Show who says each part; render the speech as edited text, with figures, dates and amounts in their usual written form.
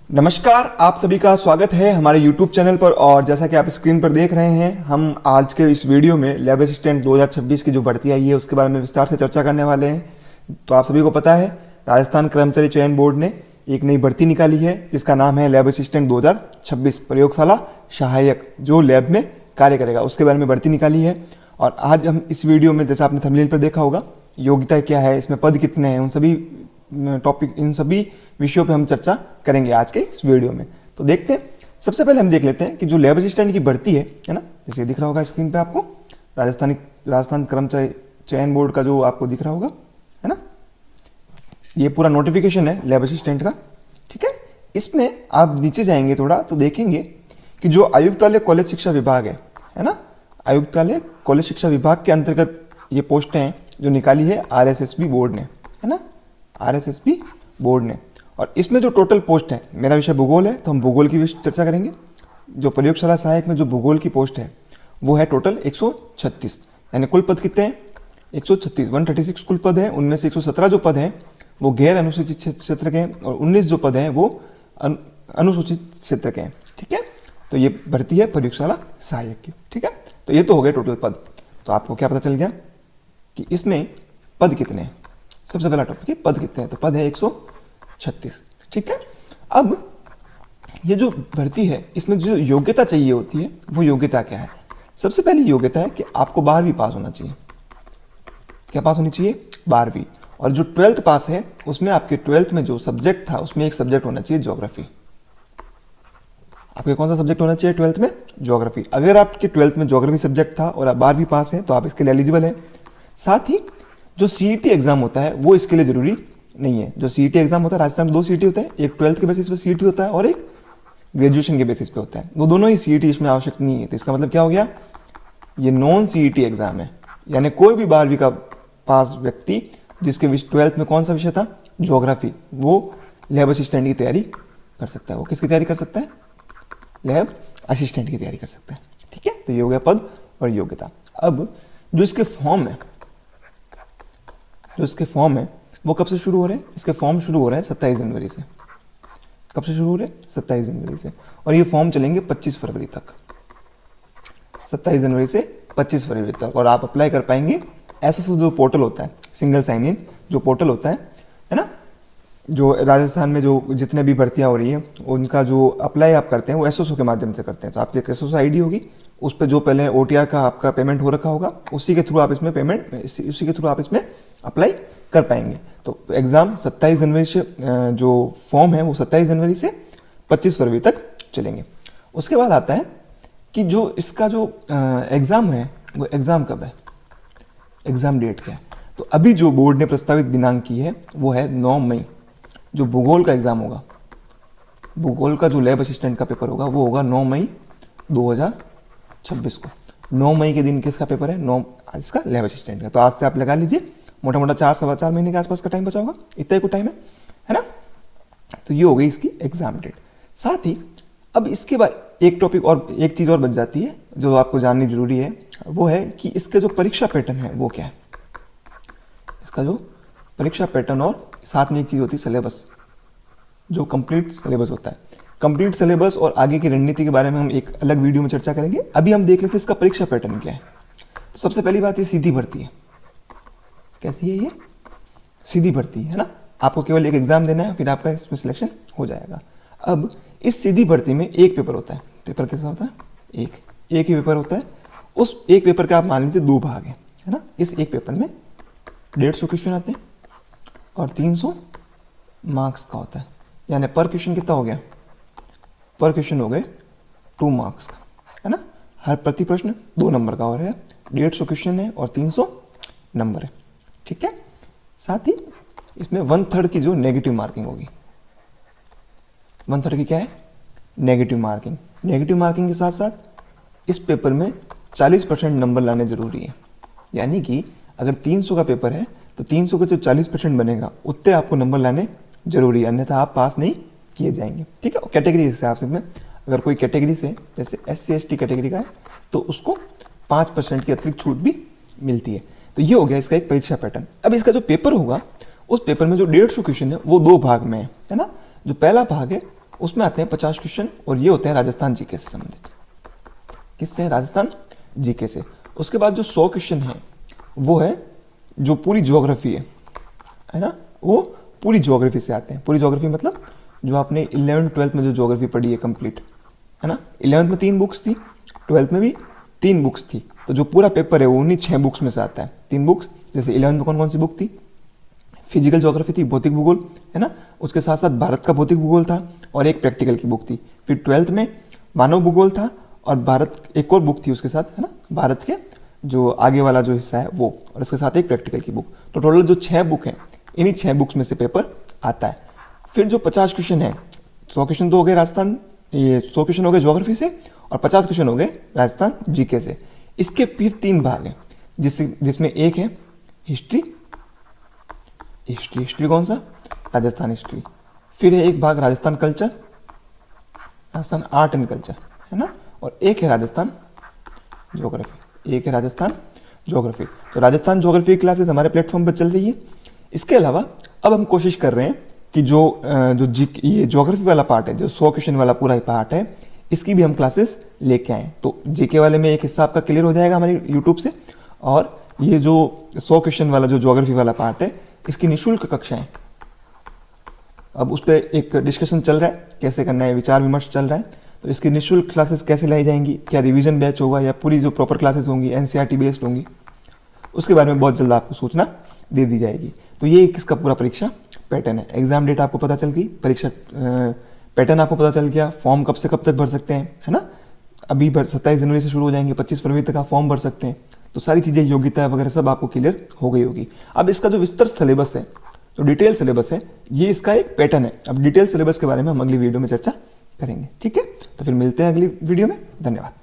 Speaker 1: नमस्कार, आप सभी का स्वागत है हमारे YouTube चैनल पर। और जैसा कि आप स्क्रीन पर देख रहे हैं, हम आज के इस वीडियो में लैब असिस्टेंट 2026 की जो भर्ती आई है उसके बारे में विस्तार से चर्चा करने वाले हैं। तो आप सभी को पता है, राजस्थान कर्मचारी चयन बोर्ड ने एक नई भर्ती निकाली है जिसका नाम है लैब असिस्टेंट 2026 प्रयोगशाला सहायक, जो लैब में कार्य करेगा उसके बारे में भर्ती निकाली है। और आज हम इस वीडियो में, जैसा आपने थंबनेल पर देखा होगा, योग्यता क्या है, इसमें पद कितने हैं, उन सभी विषयों पे हम चर्चा करेंगे आज के इस वीडियो में। तो देखते हैं, सबसे पहले हम देख लेते हैं कि जो लैब असिस्टेंट की भर्ती है ना, जैसे दिख रहा होगा स्क्रीन पे आपको, राजस्थान कर्मचारी चयन बोर्ड का जो आपको दिख रहा होगा, है ना, ये पूरा नोटिफिकेशन है लैब असिस्टेंट का। ठीक है, इसमें आप नीचे जाएंगे थोड़ा तो देखेंगे कि जो आयुक्तालय कॉलेज शिक्षा विभाग है ना, आयुक्तालय कॉलेज शिक्षा विभाग के अंतर्गत ये पोस्टें हैं जो निकाली है आरएसएसबी बोर्ड ने, है ना, आरएसएसबी बोर्ड ने। और इसमें जो टोटल पोस्ट है, मेरा विषय भूगोल है तो हम भूगोल की चर्चा करेंगे। जो प्रयोगशाला सहायक में जो भूगोल की पोस्ट है वो है टोटल 136, यानी कुल पद कितने हैं 136, 136 कुल पद है। उनमें से 117 जो पद हैं वो गैर अनुसूचित क्षेत्र के हैं और 19 जो पद हैं वो अनुसूचित क्षेत्र के हैं। ठीक है, तो ये भर्ती है प्रयोगशाला सहायक की। ठीक है, तो ये तो हो गए टोटल पद। तो आपको क्या पता चल गया कि इसमें पद कितने हैं। सबसे पहला टॉपिक है पद कितने हैं, तो पद है 136। ठीक है, अब ये जो भर्ती है इसमें जो योग्यता चाहिए होती है वो योग्यता क्या है। सबसे पहली योग्यता है कि आपको 12वीं पास होना चाहिए। क्या पास होनी चाहिए, 12वीं। और जो 12th पास है उसमें आपके 12th में जो सब्जेक्ट था उसमें एक सब्जेक्ट होना चाहिए ज्योग्राफी। आपके कौन सा सब्जेक्ट होना चाहिए 12th में, ज्योग्राफी। अगर आपके 12th में ज्योग्राफी सब्जेक्ट था और आप 12वीं पास है तो आप इसके लिए एलिजिबल है। साथ ही जो सीईटी एग्जाम होता है वो इसके लिए जरूरी नहीं है। जो सीईटी एग्जाम होता है, राजस्थान में 2 सीईटी होते हैं, एक 12th के बेसिस पे सीईटी होता है और एक ग्रेजुएशन के बेसिस पे होता है। वो दोनों ही सीईटी इसमें आवश्यक नहीं है। तो इसका मतलब क्या हो गया, ये नॉन सीईटी एग्जाम है, यानी कोई भी 12वीं का पास व्यक्ति जिसके 12th में कौन सा विषय था, ज्योग्राफी, वो लैब असिस्टेंट की तैयारी कर सकता है। वो किसकी तैयारी कर सकता है, लैब असिस्टेंट की तैयारी कर सकता है। ठीक है, तो ये हो गया पद और योग्यता। अब जो इसके फॉर्म है वो कब से शुरू हो रहे हैं, इसके फॉर्म शुरू हो रहे हैं 27 जनवरी से। कब से शुरू हो रहे हैं, 27 जनवरी से। और ये फॉर्म चलेंगे 25 फरवरी तक, 27 जनवरी से 25 फरवरी तक। और आप अप्लाई कर पाएंगे एसएसओ जो पोर्टल होता है, सिंगल साइन इन जो पोर्टल होता है ना, जो राजस्थान में जो जितने भी भर्तियां हो रही है उनका जो अप्लाई आप करते हैं वो एसएसओ के माध्यम से करते हैं। तो आपकी एक एसएसओ आईडी होगी, उस पर जो पहले ओटीआर का आपका पेमेंट हो रखा होगा उसी के थ्रू आप इसमें अप्लाई कर पाएंगे। तो एग्जाम 27 जनवरी से, जो फॉर्म है वो 27 जनवरी से 25 फरवरी तक चलेंगे। उसके बाद आता है कि जो इसका जो एग्जाम है वो एग्जाम कब है, एग्जाम डेट क्या है। तो अभी जो बोर्ड ने प्रस्तावित दिनांक की है वो है 9 मई। जो भूगोल का एग्जाम होगा, भूगोल का जो लैब असिस्टेंट का पेपर होगा वो होगा 9 मई 2026 को। 9 मई के दिन किसका पेपर है, 9 इसका लैब असिस्टेंट का। तो आज से आप लगा लीजिए मोटा मोटा 4-4.25 महीने के आसपास का टाइम बचा होगा, इतना ही कुछ टाइम है ना। तो ये हो गई इसकी एग्जाम डेट। साथ ही अब इसके बाद एक टॉपिक और एक चीज़ और बच जाती है जो आपको जाननी जरूरी है, वो है कि इसके जो परीक्षा पैटर्न है वो क्या है। इसका जो परीक्षा पैटर्न और साथ में एक चीज़ होती है सिलेबस, जो कंप्लीट सिलेबस होता है। कंप्लीट सिलेबस और आगे की रणनीति के बारे में हम एक अलग वीडियो में चर्चा करेंगे। अभी हम देख लेते हैं इसका परीक्षा पैटर्न क्या है। तो सबसे पहली बात, ये सीधी भर्ती है। कैसी है ये, सीधी भर्ती है ना। आपको केवल एक एग्जाम देना है, फिर आपका इसमें सिलेक्शन हो जाएगा। अब इस सीधी भर्ती में एक पेपर होता है। पेपर कैसा होता है, एक ही पेपर होता है। उस एक पेपर का आप मान लीजिए 2 भाग है ना। इस एक पेपर में 150 क्वेश्चन आते हैं और 300 मार्क्स का होता है, यानी पर क्वेश्चन कितना हो गया, पर क्वेश्चन हो गए 2 मार्क्स का, है ना। हर प्रति प्रश्न 2 नंबर का हो रहा है। 150 क्वेश्चन है और 300 नंबर है। ठीक है, साथ ही इसमें 1/3 की जो नेगेटिव मार्किंग होगी। 1/3 की क्या है, नेगेटिव मार्किंग। नेगेटिव मार्किंग के साथ साथ इस पेपर में 40% नंबर लाने जरूरी है। यानी कि अगर 300 का पेपर है तो 300 का जो 40% बनेगा उतने आपको नंबर लाने जरूरी है, अन्यथा आप पास नहीं किए जाएंगे। ठीक है, कैटेगरी के हिसाब से में अगर कोई कैटेगरी से, जैसे SC/ST कैटेगरी का है तो उसको 5% की अतिरिक्त छूट भी मिलती है। तो ये हो गया इसका एक परीक्षा पैटर्न। अब इसका जो पेपर होगा उस पेपर में जो 150 क्वेश्चन है वो 2 भाग में है ना। जो पहला भाग है उसमें आते हैं 50 क्वेश्चन और ये होते हैं राजस्थान जीके से संबंधित। किससे हैं? राजस्थान जीके से। उसके बाद जो 100 क्वेश्चन है वो है जो पूरी ज्योग्राफी है ना, वो पूरी ज्योग्राफी से आते हैं। पूरी ज्योग्राफी मतलब जो आपने 11th 12th में जो ज्योग्राफी पढ़ी है कंप्लीट, है ना। 11th में 3 बुक्स थी, 12th में भी 3 बुक्स थी, तो जो पूरा पेपर है वो उन्हीं 6 बुक्स में से आता है। 3 बुक्स, जैसे 11th में कौन कौन सी बुक थी? फिजिकल ज्योग्राफी थी, भौतिक भूगोल, है ना। उसके साथ साथ भारत का भौतिक भूगोल था और एक प्रैक्टिकल की बुक थी। फिर 12th में मानव भूगोल था और भारत एक और बुक थी उसके साथ, है ना, भारत के जो आगे वाला जो हिस्सा है वो, और इसके साथ एक प्रैक्टिकल की बुक। तो टोटल जो 6 बुक हैं, इन्हीं 6 बुक्स में से पेपर आता है। फिर जो 50 क्वेश्चन है, 100 क्वेश्चन तो हो गए राजस्थान, ये 100 क्वेश्चन हो गए ज्योग्राफी से और 50 क्वेश्चन हो गए राजस्थान जीके से। इसके फिर 3 भाग हैं, जिसमें एक है हिस्ट्री। हिस्ट्री कौन सा? राजस्थान हिस्ट्री। फिर है एक भाग Rajasthan culture, Rajasthan art and culture, है ना। और एक है राजस्थान ज्योग्राफी, एक है राजस्थान ज्योग्राफी। तो राजस्थान ज्योग्राफी की क्लासेस हमारे प्लेटफॉर्म पर चल रही है। इसके अलावा अब हम कोशिश कर रहे हैं कि ये ज्योग्राफी वाला पार्ट है, जो 100 क्वेश्चन वाला पूरा पार्ट है, इसकी भी हम क्लासेस लेके आए। तो जीके वाले में एक हिस्सा आपका क्लियर हो जाएगा हमारे यूट्यूब से, और ये जो 100 क्वेश्चन वाला जो ज्योग्राफी वाला पार्ट है, इसकी निःशुल्क कक्षाएं, अब उस पर एक डिस्कशन चल रहा है, कैसे करना है, विचार विमर्श चल रहा है। तो इसकी निःशुल्क क्लासेस कैसे लाई जाएंगी, क्या रिवीजन बैच होगा या पूरी जो प्रॉपर क्लासेस होंगी एनसीईआरटी बेस्ड होंगी, उसके बारे में बहुत जल्द आपको सूचना दे दी जाएगी। तो ये किसका पूरा परीक्षा पैटर्न है। एग्जाम डेट आपको पता चल गई, परीक्षा पैटर्न आपको पता चल गया, फॉर्म कब से कब तक भर सकते हैं, है ना। अभी 27 जनवरी से शुरू हो जाएंगे, 25 फरवरी तक आप फॉर्म भर सकते हैं। तो सारी चीज़ें, योग्यता वगैरह सब आपको क्लियर हो गई होगी। अब इसका जो विस्तृत सिलेबस है, जो डिटेल सिलेबस है, ये इसका एक पैटर्न है। अब डिटेल सिलेबस के बारे में हम अगली वीडियो में चर्चा करेंगे, ठीक है। तो फिर मिलते हैं अगली वीडियो में। धन्यवाद।